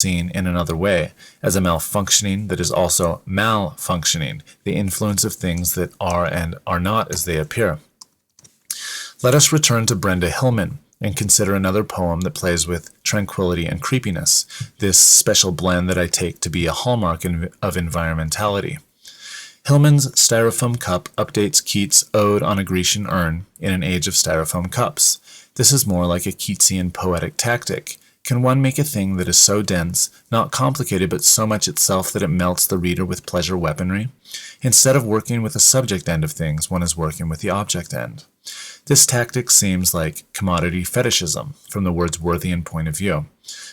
seen in another way, as a malfunctioning that is also malfunctioning, the influence of things that are and are not as they appear. Let us return to Brenda Hillman and consider another poem that plays with tranquility and creepiness, this special blend that I take to be a hallmark of environmentality. Hillman's Styrofoam Cup updates Keats' Ode on a Grecian Urn in an age of styrofoam cups. This is more like a Keatsian poetic tactic. Can one make a thing that is so dense, not complicated but so much itself that it melts the reader with pleasure weaponry? Instead of working with the subject end of things, one is working with the object end. This tactic seems like commodity fetishism, from the words Worthian point of view.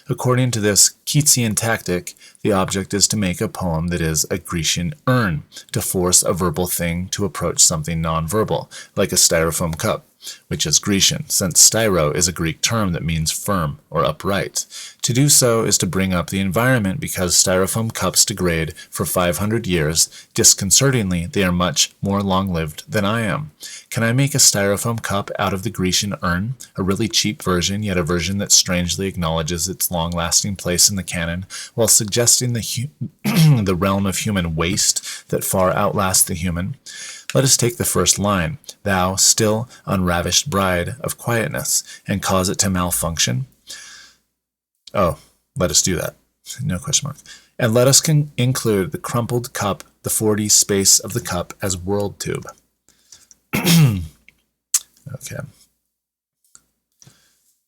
According to this Keatsian tactic, the object is to make a poem that is a Grecian urn, to force a verbal thing to approach something non-verbal, like a styrofoam cup, which is Grecian, since styro is a Greek term that means firm or upright. To do so is to bring up the environment because styrofoam cups degrade for 500 years. Disconcertingly, they are much more long-lived than I am. Can I make a styrofoam cup out of the Grecian urn? A really cheap version, yet a version that strangely acknowledges its long-lasting place in the canon, while suggesting the realm of human waste that far outlasts the human. Let us take the first line, thou still unravished bride of quietness, and cause it to malfunction. Oh, let us do that. No question mark. And let us include the crumpled cup, the 40 space of the cup as world tube. Okay.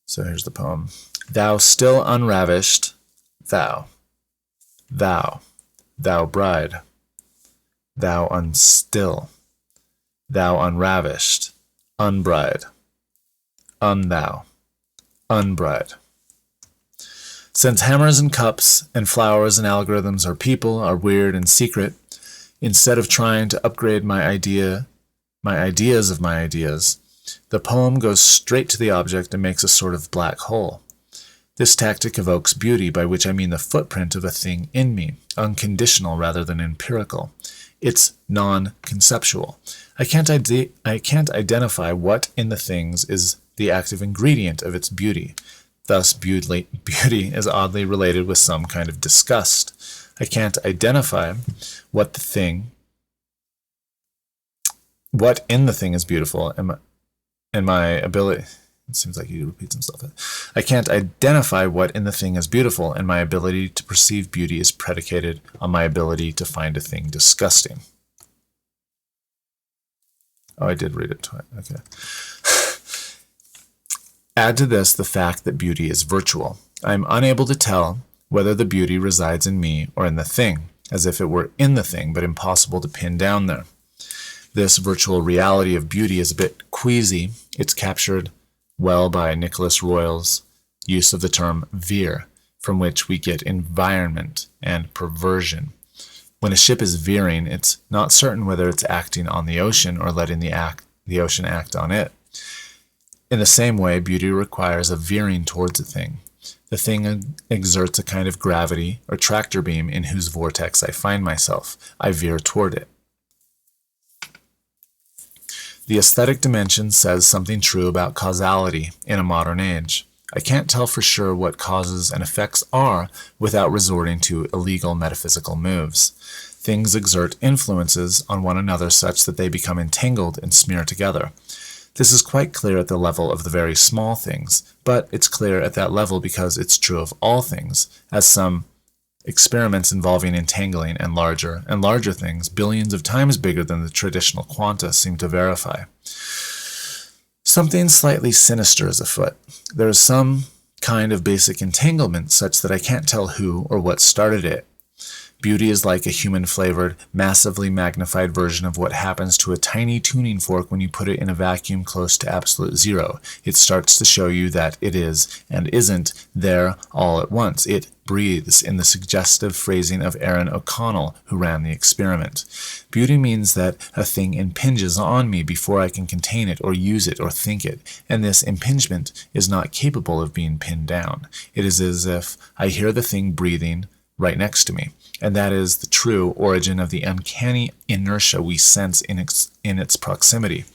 So here's the poem. Thou still unravished, thou bride, thou unstill, thou unravished, unbride, unthou, unbride. Since hammers and cups and flowers and algorithms are people, are weird and secret, instead of trying to upgrade my ideas of my ideas, the poem goes straight to the object and makes a sort of black hole. This tactic evokes beauty, by which I mean the footprint of a thing in me, unconditional rather than empirical. It's non-conceptual. I can't identify what in the things is the active ingredient of its beauty. Thus, beauty is oddly related with some kind of disgust. I can't identify what in the thing is beautiful, and my ability. It seems like he repeats himself. I can't identify what in the thing is beautiful, and my ability to perceive beauty is predicated on my ability to find a thing disgusting. Oh, I did read it twice. Okay. Add to this the fact that beauty is virtual. I am unable to tell whether the beauty resides in me or in the thing, as if it were in the thing, but impossible to pin down there. This virtual reality of beauty is a bit queasy. It's captured well by Nicholas Royle's use of the term veer, from which we get environment and perversion. When a ship is veering, it's not certain whether it's acting on the ocean or letting the ocean act on it. In the same way, beauty requires a veering towards a thing. The thing exerts a kind of gravity or tractor beam in whose vortex I find myself. I veer toward it. The aesthetic dimension says something true about causality in a modern age. I can't tell for sure what causes and effects are without resorting to illegal metaphysical moves. Things exert influences on one another such that they become entangled and smear together. This is quite clear at the level of the very small things, but it's clear at that level because it's true of all things, as some experiments involving entangling and larger things, billions of times bigger than the traditional quanta, seem to verify. Something slightly sinister is afoot. There is some kind of basic entanglement such that I can't tell who or what started it. Beauty is like a human-flavored, massively magnified version of what happens to a tiny tuning fork when you put it in a vacuum close to absolute zero. It starts to show you that it is and isn't there all at once. It breathes, in the suggestive phrasing of Aaron O'Connell, who ran the experiment. Beauty means that a thing impinges on me before I can contain it or use it or think it, and this impingement is not capable of being pinned down. It is as if I hear the thing breathing right next to me. And that is the true origin of the uncanny inertia we sense in its proximity.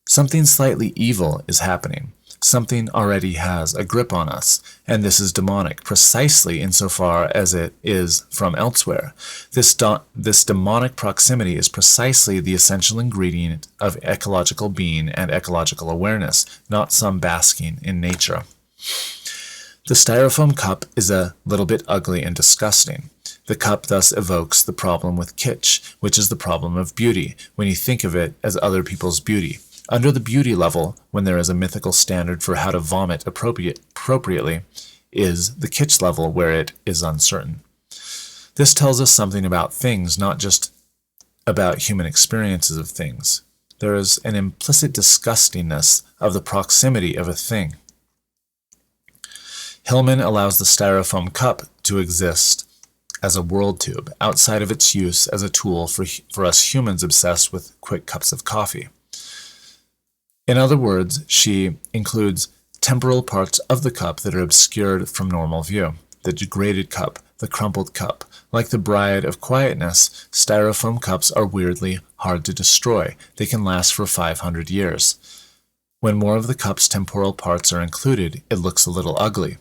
Something slightly evil is happening. Something already has a grip on us, and this is demonic, precisely insofar as it is from elsewhere. This demonic proximity is precisely the essential ingredient of ecological being and ecological awareness, not some basking in nature. The styrofoam cup is a little bit ugly and disgusting. The cup thus evokes the problem with kitsch, which is the problem of beauty, when you think of it as other people's beauty. Under the beauty level, when there is a mythical standard for how to vomit appropriately, is the kitsch level where it is uncertain. This tells us something about things, not just about human experiences of things. There is an implicit disgustingness of the proximity of a thing. Hillman allows the styrofoam cup to exist as a world tube, outside of its use as a tool for us humans obsessed with quick cups of coffee. In other words, she includes temporal parts of the cup that are obscured from normal view. The degraded cup, the crumpled cup. Like the bride of quietness, styrofoam cups are weirdly hard to destroy. They can last for 500 years. When more of the cup's temporal parts are included, it looks a little ugly.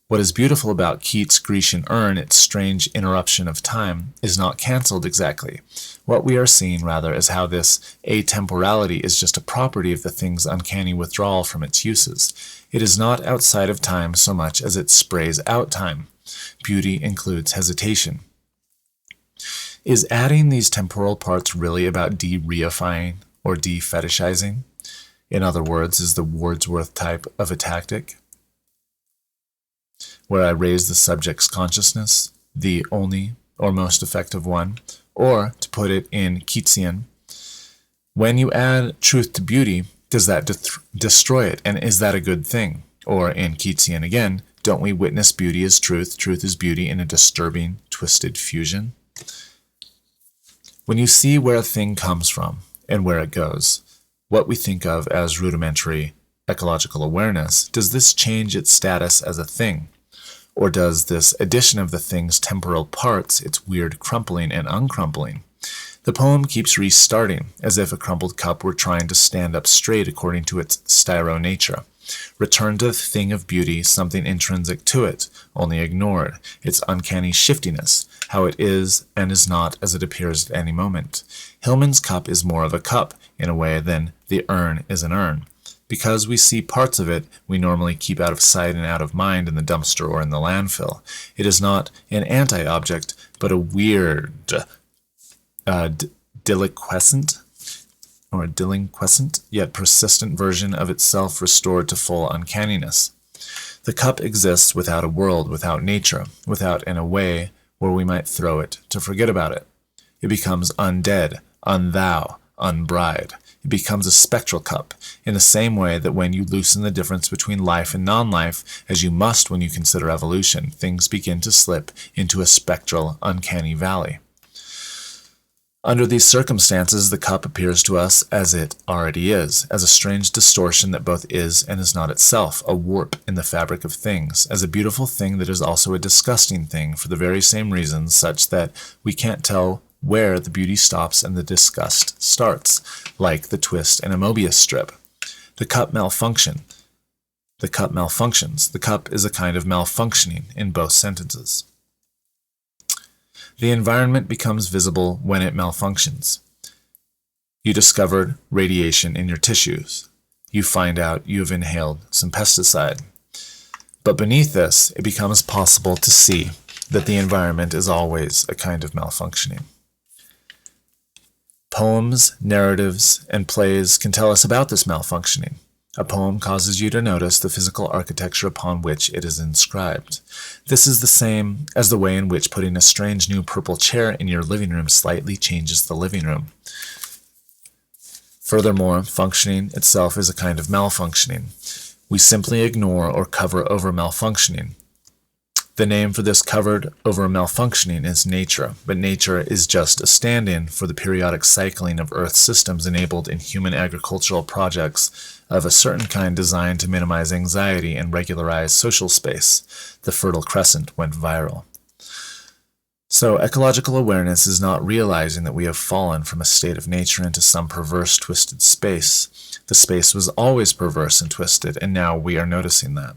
What is beautiful about Keats' Grecian urn, its strange interruption of time, is not cancelled exactly. What we are seeing, rather, is how this atemporality is just a property of the thing's uncanny withdrawal from its uses. It is not outside of time so much as it sprays out time. Beauty includes hesitation. Is adding these temporal parts really about de-reifying or de-fetishizing? In other words, is the Wordsworth type of a tactic, where I raise the subject's consciousness, the only or most effective one, or, to put it in Keatsian, when you add truth to beauty, does that destroy it, and is that a good thing? Or, in Keatsian again, don't we witness beauty as truth, truth is beauty in a disturbing, twisted fusion? When you see where a thing comes from and where it goes, what we think of as rudimentary ecological awareness, does this change its status as a thing? Or does this addition of the thing's temporal parts, its weird crumpling and uncrumpling? The poem keeps restarting, as if a crumpled cup were trying to stand up straight according to its styro nature. Return to the thing of beauty, something intrinsic to it, only ignored, its uncanny shiftiness, how it is and is not as it appears at any moment. Hillman's cup is more of a cup, in a way, than the urn is an urn. Because we see parts of it we normally keep out of sight and out of mind in the dumpster or in the landfill. It is not an anti-object, but a weird, deliquescent, yet persistent version of itself restored to full uncanniness. The cup exists without a world, without nature, without an away where we might throw it to forget about it. It becomes undead, unthou, unbride. It becomes a spectral cup, in the same way that when you loosen the difference between life and non-life, as you must when you consider evolution, things begin to slip into a spectral, uncanny valley. Under these circumstances, the cup appears to us as it already is, as a strange distortion that both is and is not itself, a warp in the fabric of things, as a beautiful thing that is also a disgusting thing for the very same reasons, such that we can't tell where the beauty stops and the disgust starts, like the twist in a Mobius strip. The cup malfunctions. The cup is a kind of malfunctioning in both sentences. The environment becomes visible when it malfunctions. You discovered radiation in your tissues. You find out you have inhaled some pesticide. But beneath this, it becomes possible to see that the environment is always a kind of malfunctioning. Poems, narratives, and plays can tell us about this malfunctioning. A poem causes you to notice the physical architecture upon which it is inscribed. This is the same as the way in which putting a strange new purple chair in your living room slightly changes the living room. Furthermore, functioning itself is a kind of malfunctioning. We simply ignore or cover over malfunctioning. The name for this covered over malfunctioning is nature, but nature is just a stand-in for the periodic cycling of Earth systems enabled in human agricultural projects of a certain kind designed to minimize anxiety and regularize social space. The Fertile Crescent went viral. So ecological awareness is not realizing that we have fallen from a state of nature into some perverse, twisted space. The space was always perverse and twisted, and now we are noticing that.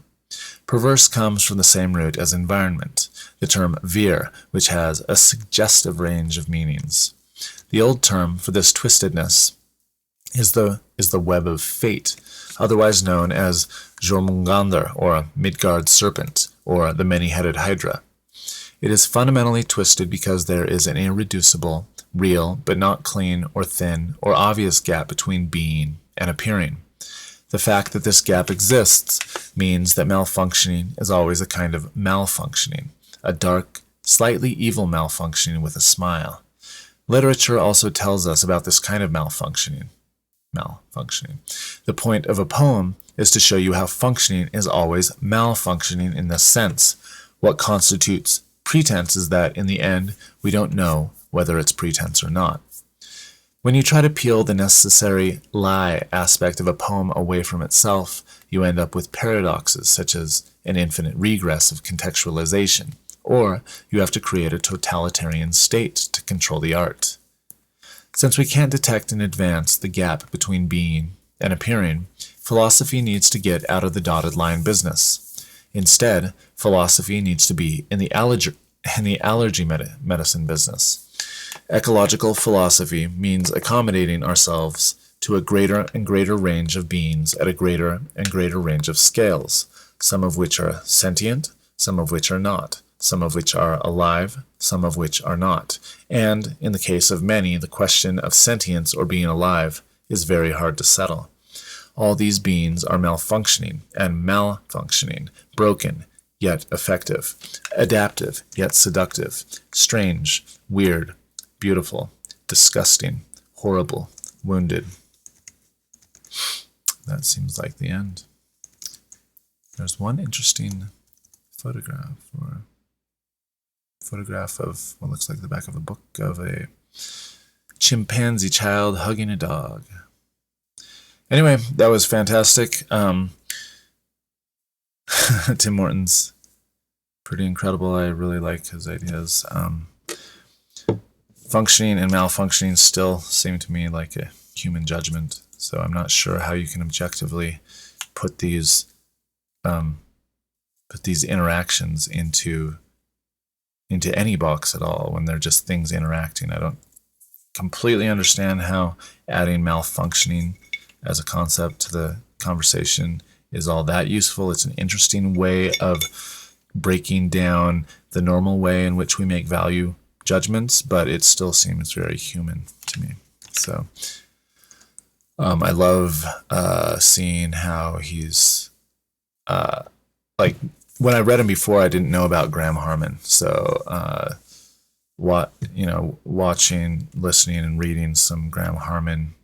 Perverse comes from the same root as environment, the term vir, which has a suggestive range of meanings. The old term for this twistedness is the web of fate, otherwise known as Jormungandr, or Midgard serpent, or the many-headed hydra. It is fundamentally twisted because there is an irreducible, real, but not clean or thin or obvious gap between being and appearing. The fact that this gap exists means that malfunctioning is always a kind of malfunctioning, a dark, slightly evil malfunctioning with a smile. Literature also tells us about this kind of malfunctioning. The point of a poem is to show you how functioning is always malfunctioning in this sense. What constitutes pretense is that, in the end, we don't know whether it's pretense or not. When you try to peel the necessary lie aspect of a poem away from itself, you end up with paradoxes such as an infinite regress of contextualization, or you have to create a totalitarian state to control the art. Since we can't detect in advance the gap between being and appearing, philosophy needs to get out of the dotted line business. Instead, philosophy needs to be in the allergy medicine business. Ecological philosophy means accommodating ourselves to a greater and greater range of beings at a greater and greater range of scales, some of which are sentient, some of which are not, some of which are alive, some of which are not. And, in the case of many, the question of sentience or being alive is very hard to settle. All these beings are malfunctioning and malfunctioning, broken, yet effective, adaptive, yet seductive, strange, weird, beautiful, disgusting, horrible, wounded. That seems like the end. There's one interesting photograph, or photograph of what looks like the back of a book of a chimpanzee child hugging a dog. Anyway, that was fantastic. Tim Morton's pretty incredible. I really like his ideas. Functioning and malfunctioning still seem to me like a human judgment, so I'm not sure how you can objectively put these interactions into any box at all when they're just things interacting. I don't completely understand how adding malfunctioning as a concept to the conversation is all that useful. It's an interesting way of breaking down the normal way in which we make value judgments, but it still seems very human to me. So I love seeing how he's like, when I read him before, I didn't know about Graham Harman. So watching, listening, and reading some Graham Harman,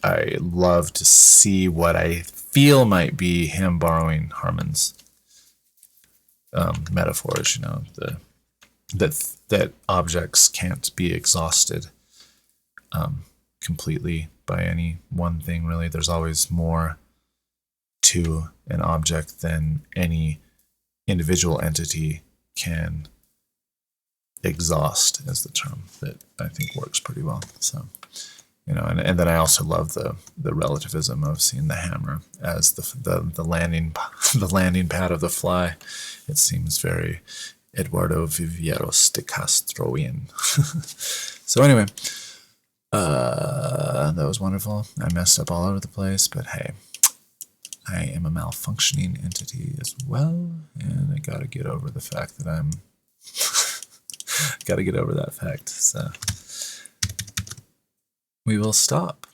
I love to see what I feel might be him borrowing Harman's metaphors. That objects can't be exhausted completely by any one thing. Really, there's always more to an object than any individual entity can exhaust, is the term that I think works pretty well. So. And then I also love the relativism of seeing the hammer as the landing pad of the fly. It seems very Eduardo Viveiros de Castroian. So anyway, that was wonderful. I messed up all over the place, but hey, I am a malfunctioning entity as well, and I gotta get over the fact that I'm gotta get over that fact. So we will stop.